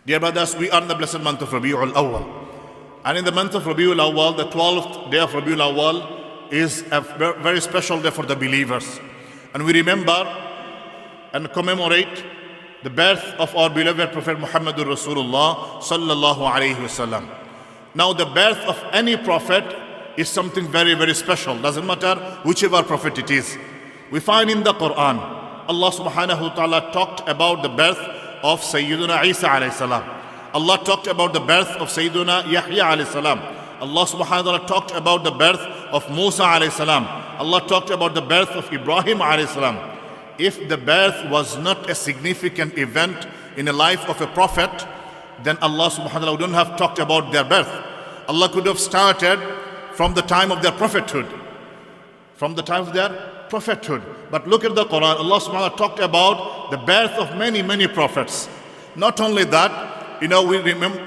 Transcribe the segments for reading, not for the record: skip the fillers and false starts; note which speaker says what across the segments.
Speaker 1: Dear brothers, we are in the blessed month of Rabi'ul Awwal. And in the month of Rabi'ul Awwal, the 12th day of Rabi'ul Awwal is a very special day for the believers. And we remember and commemorate the birth of our beloved Prophet Muhammadur Rasulullah sallallahu alayhi wasallam. Now the birth of any prophet is something very, very special. Doesn't matter whichever prophet it is. We find in the Quran, Allah subhanahu wa ta'ala talked about the birth of Sayyiduna Isa alayhi salam. Allah talked about the birth of Sayyiduna Yahya alayhi salam. Allah subhanahu wa ta'ala talked about the birth of Musa alayhi salam. Allah talked about the birth of Ibrahim alayhi salam. If the birth was not a significant event in the life of a prophet, then Allah subhanahu wa ta'ala wouldn't have talked about their birth. Allah could have started from the time of their prophethood. From the time of their prophethood. But look at the Quran, Allah subhanahu wa ta'ala talked about the birth of many, many prophets. Not only that, we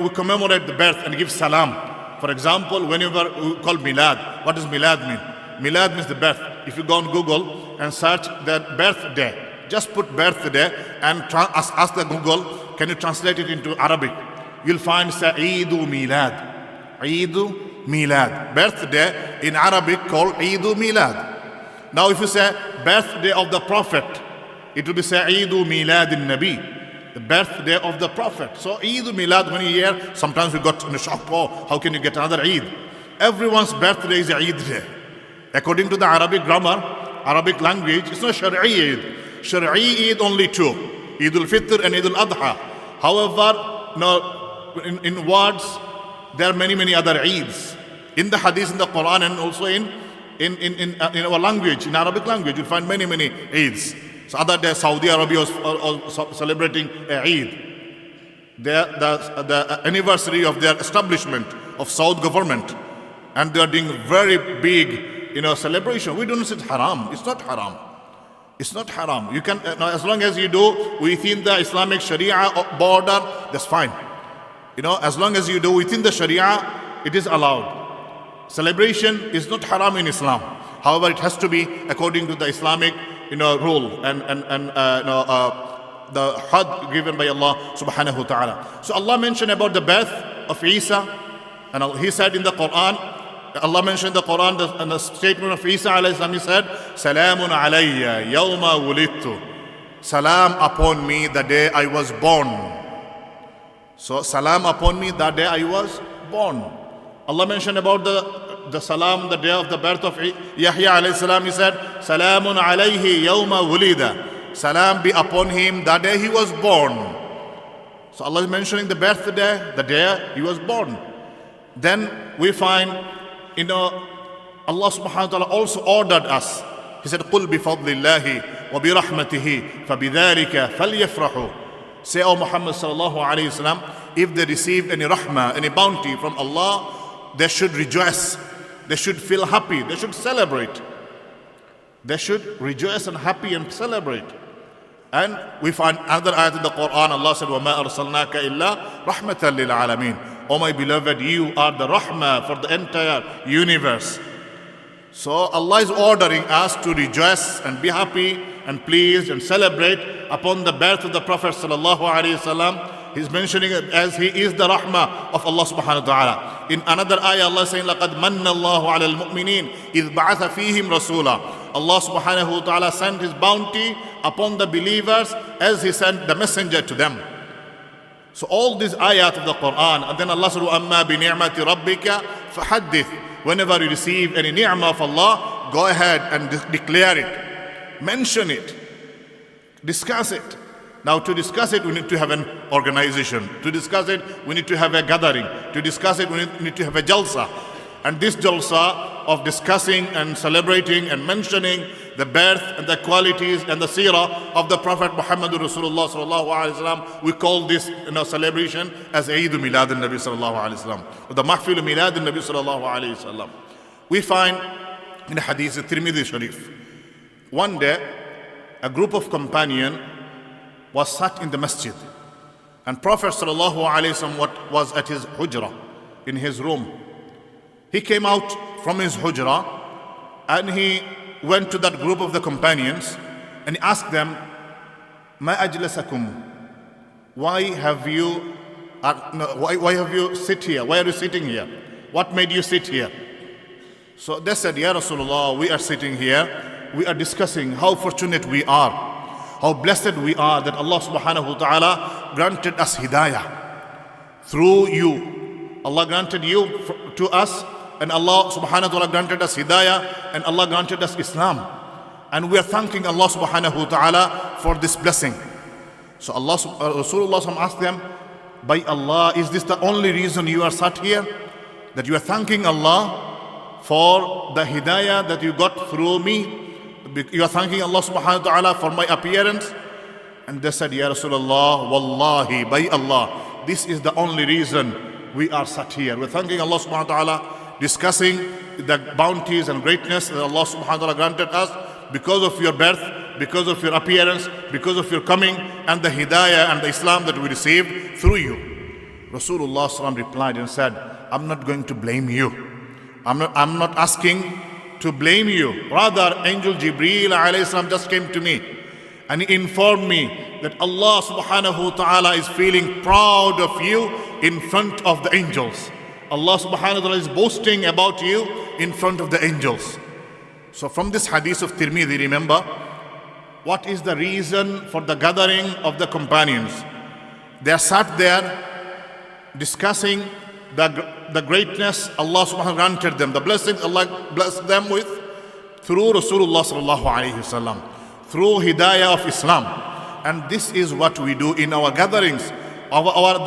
Speaker 1: commemorate the birth and give salam. For example, whenever we call Milad, what does Milad mean? Milad means the birth. If you go on Google and search the birthday, just put birthday and ask the Google, can you translate it into Arabic? You'll find Eid Milad. Eid Milad. Birthday in Arabic called Eid Milad. Now if you say birthday of the Prophet, it will be Eid Milad-un-Nabi, the birthday of the Prophet. So Eid Milad, when you hear, sometimes we got in a shock, oh, how can you get another Eid? Everyone's birthday is Eid day. According to the Arabic grammar, Arabic language, it's not Shari'i Eid. Shari'i Eid only two, Eid al-Fitr and Eid al-Adha. However, in words, there are many, many other Eids. In the Hadith, in the Quran, and also in our language, in Arabic language, you'll find many, many Eids. So other day, Saudi Arabia was celebrating Eid. The anniversary of their establishment of Saudi government. And they are doing very big, celebration. We don't say it's haram. It's not haram. It's not haram. You can, as long as you do within the Islamic Sharia border, that's fine. As long as you do within the Sharia, it is allowed. Celebration is not haram in Islam. However, it has to be according to the Islamic, rule and the had given by Allah subhanahu wa ta'ala. So Allah mentioned about the birth of Isa, and He said in the Quran, Allah mentioned in the Quran, and the statement of Isa alayhi salam, He said, Salamun alayya yawma wulidtu. Salam upon me the day I was born. So salam upon me the day I was born. Allah mentioned about the salam, the day of the birth of Yahya alayhi salam. He said, Salamun alayhi yawma wulida. Salam be upon him the day he was born. So Allah is mentioning the birthday, the day he was born. Then we find, Allah subhanahu wa ta'ala also ordered us. He said, قُلْ بِفَضْلِ اللَّهِ وَبِرَحْمَتِهِ فَبِذَلِكَ فَلْيَفْرَحُوا. Say, O Muhammad sallallahu alayhi wasallam, if they receive any rahmah, any bounty from Allah, they should rejoice. They should feel happy. They should celebrate. They should rejoice and happy and celebrate. And we find another ayat in the Quran, Allah said, وَمَا أَرْسَلْنَاكَ إِلَّا رَحْمَةً لِلْعَالَمِينَ. O my beloved, you are the rahmah for the entire universe. So Allah is ordering us to rejoice and be happy and pleased and celebrate upon the birth of the Prophet sallallahu alaihi wasallam. He's mentioning it as he is the rahmah of Allah subhanahu wa ta'ala. In another ayah, Allah is saying, لَقَدْ مَنَّ اللَّهُ عَلَى الْمُؤْمِنِينَ إِذْ بَعَثَ فِيهِمْ رَسُولًا. Allah subhanahu wa ta'ala sent His bounty upon the believers as He sent the messenger to them. So all these ayat of the Quran, and then Allah said, وَأَمَّا بِنِعْمَةِ رَبِّكَ فَحَدِّثْ. Whenever you receive any ni'mah of Allah, go ahead and declare it. Mention it. Discuss it. Now to discuss it, we need to have an organization. To discuss it, we need to have a gathering. To discuss it, we need to have a jalsa. And this jalsa of discussing and celebrating and mentioning the birth and the qualities and the seerah of the Prophet Muhammad Rasulullah sallallahu alaihi wasallam, we call this celebration as Eid Milad-un-Nabi sallallahu alaihi wasallam, or the Mahfil Milad-un-Nabi sallallahu alaihi wasallam. We find in the Hadith Tirmidhi Sharif, one day a group of companions was sat in the masjid, and Prophet sallallahu alaihi wasallam was at his hujrah, in his room. He came out from his hujrah and he went to that group of the companions and he asked them, Ma ajlasakum? Why have you No, why have you sit here? Why are you sitting here? What made you sit here? So they said, Ya Rasulullah, we are sitting here. We are discussing how fortunate we are, how blessed we are that Allah subhanahu wa ta'ala granted us hidayah through you. Allah granted you to us, and Allah subhanahu wa ta'ala granted us hidayah, and Allah granted us Islam. And we are thanking Allah subhanahu wa ta'ala for this blessing. So Rasulullah asked them, by Allah, is this the only reason you are sat here? That you are thanking Allah for the hidayah that you got through me? You are thanking Allah subhanahu wa ta'ala for my appearance? And they said, Ya Rasulullah, Wallahi, by Allah, this is the only reason we are sat here. We're thanking Allah subhanahu wa ta'ala, discussing the bounties and greatness that Allah subhanahu wa ta'ala granted us because of your birth, because of your appearance, because of your coming, and the hidayah and the Islam that we received through you. Rasulullah sallam replied and said, I'm not going to blame you. I'm not asking to blame you. Rather, Angel Jibreel alayhi salam just came to me and he informed me that Allah subhanahu wa ta'ala is feeling proud of you in front of the angels. Allah subhanahu wa ta'ala is boasting about you in front of the angels. So from this hadith of Tirmidhi, remember, what is the reason for the gathering of the companions? They are sat there discussing the greatness Allah subhanahu wa ta'ala granted them, the blessings Allah blessed them with through Rasulullah sallallahu alayhi wasallam, through hidayah of Islam. And this is what we do in our gatherings. Our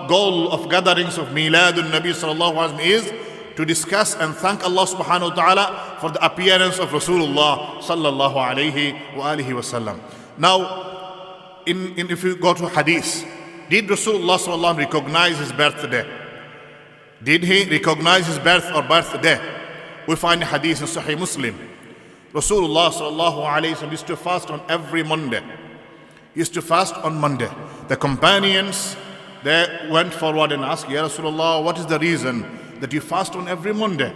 Speaker 1: goal of gatherings of Milad-un-Nabi sallallahu alayhi wa sallam is to discuss and thank Allah subhanahu wa ta'ala for the appearance of Rasulullah sallallahu alayhi wa alihi wa sallam. Now, if you go to hadith, did Rasulullah sallallahu alayhi wa sallam recognize his birthday? Did he recognize his birth or birthday? We find a hadith in Sahih Muslim. Rasulullah sallallahu alayhi wa sallam used to fast on every Monday. He used to fast on Monday. The companions, they went forward and asked, Ya Rasulullah, what is the reason that you fast on every Monday?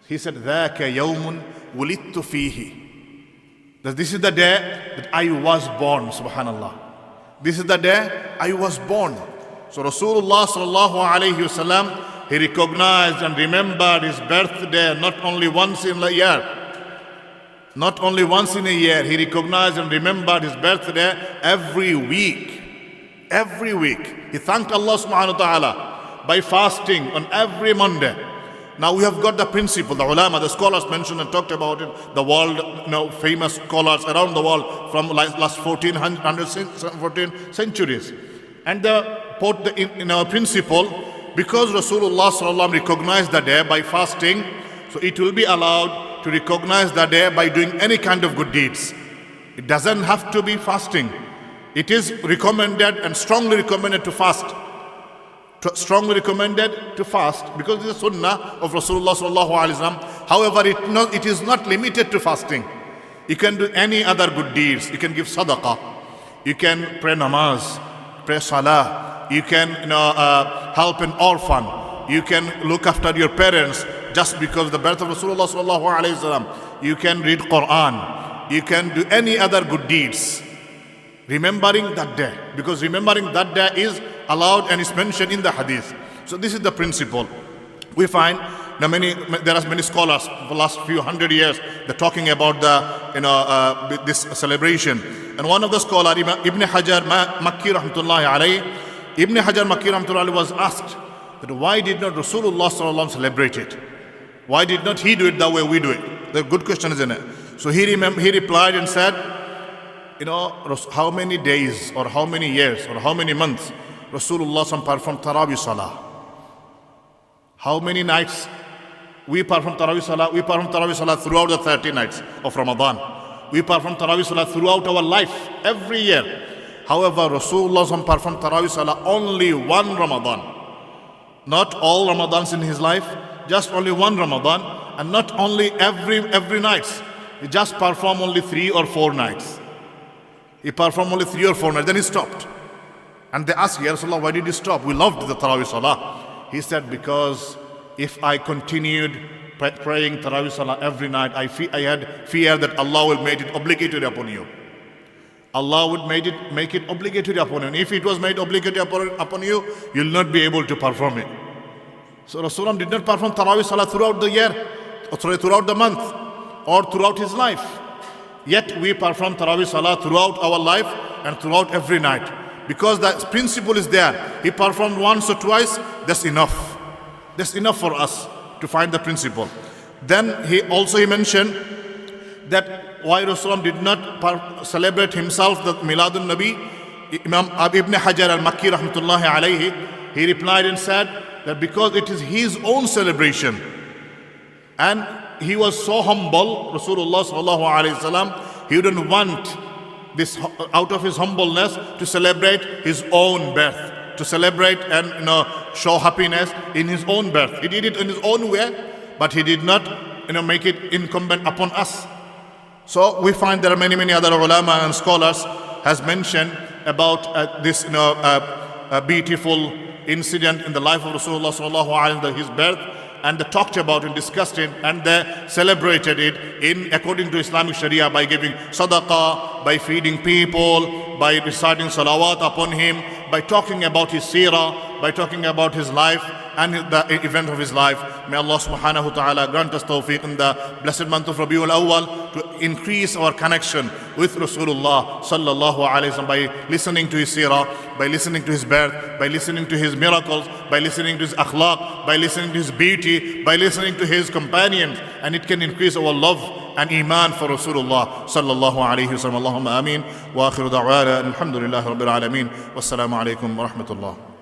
Speaker 1: He said, ذَاكَ يَوْمٌ وُلِدْتُ فِيهِ. That this is the day that I was born, subhanallah. This is the day I was born. So Rasulullah sallallahu alayhi wa sallam, he recognized and remembered his birthday not only once in a year. Not only once in a year, he recognized and remembered his birthday every week. Every week. He thanked Allah subhanahu wa ta'ala by fasting on every Monday. Now we have got the principle, the ulama, the scholars mentioned and talked about it, the world, famous scholars around the world from last 14 centuries. And the principle, because Rasulullah sallallahu recognized the day by fasting, so it will be allowed to recognize the day by doing any kind of good deeds. It doesn't have to be fasting. It is recommended and strongly recommended to fast. Strongly recommended to fast because it is a sunnah of Rasulullah sallallahu alaihi wasallam. However, it is not limited to fasting. You can do any other good deeds. You can give sadaqah. You can pray namaz, pray salah. You can help an orphan. You can look after your parents just because of the birth of Rasulullah sallallahu alaihi wasallam. You can read Quran. You can do any other good deeds. Remembering that day, because remembering that day is allowed and is mentioned in the hadith. So this is the principle. We find there are many scholars for the last few hundred years they're talking about this celebration. And one of the scholars, Ibn Hajar Makki rahmatullahi alayhi, Ibn Hajar Makki rahmatullahi was asked that why did not Rasulullah sallallahu alaihi wasallam celebrate it? Why did not he do it the way we do it? The good question, isn't it? So he replied and said, how many days or how many years or how many months Rasulullah performed Taraweeh Salah? How many nights we perform Taraweeh Salah? We perform Taraweeh Salah throughout the 30 nights of Ramadan. We perform Taraweeh Salah throughout our life, every year. However, Rasulullah performed Taraweeh Salah only one Ramadan. Not all Ramadans in his life, just only one Ramadan, and not only every night. He just performed only 3 or 4 nights. He performed only 3 or 4 nights, then he stopped. And they asked, Ya Rasulullah, why did you stop? We loved the Taraweeh Salah. He said, because if I continued praying Taraweeh Salah every night, I had fear that Allah will make it obligatory upon you. Allah would make it obligatory upon you. And if it was made obligatory upon you, you'll not be able to perform it. So Rasulullah did not perform Taraweeh Salah throughout the year, or throughout the month, or throughout his life. Yet we perform Taraweeh Salah throughout our life and throughout every night. Because the principle is there. He performed once or twice, that's enough. That's enough for us to find the principle. Then he mentioned that why Rasulullah did not celebrate himself the Milad-un-Nabi. Imam Ibn Hajar al-Makki rahmatullahi alayhi, he replied and said that because it is his own celebration. And he was so humble, Rasulullah sallallahu alayhi wasallam, he wouldn't want this out of his humbleness to celebrate his own birth, to celebrate and show happiness in his own birth. He did it in his own way, but he did not make it incumbent upon us. So we find there are many other ulama and scholars has mentioned about this beautiful incident in the life of Rasulullah sallallahu alaihi wasallam, his birth, and they talked about and discussed it, and they celebrated it according to Islamic Sharia by giving sadaqah, by feeding people, by reciting salawat upon him, by talking about his seerah, by talking about his life and the event of his life. May Allah subhanahu wa ta'ala grant us tawfiq in the blessed month of Rabiul Awwal to increase our connection with Rasulullah sallallahu alayhi wa sallam by listening to his seerah, by listening to his birth, by listening to his miracles, by listening to his akhlaq, by listening to his beauty, by listening to his companions, and it can increase our love and iman for Rasulullah sallallahu alayhi wa sallam. Allahumma ameen. Wa akhiru da'wana alhamdulillahi rabbil alameen. Wassalamu alaykum wa rahmatullah.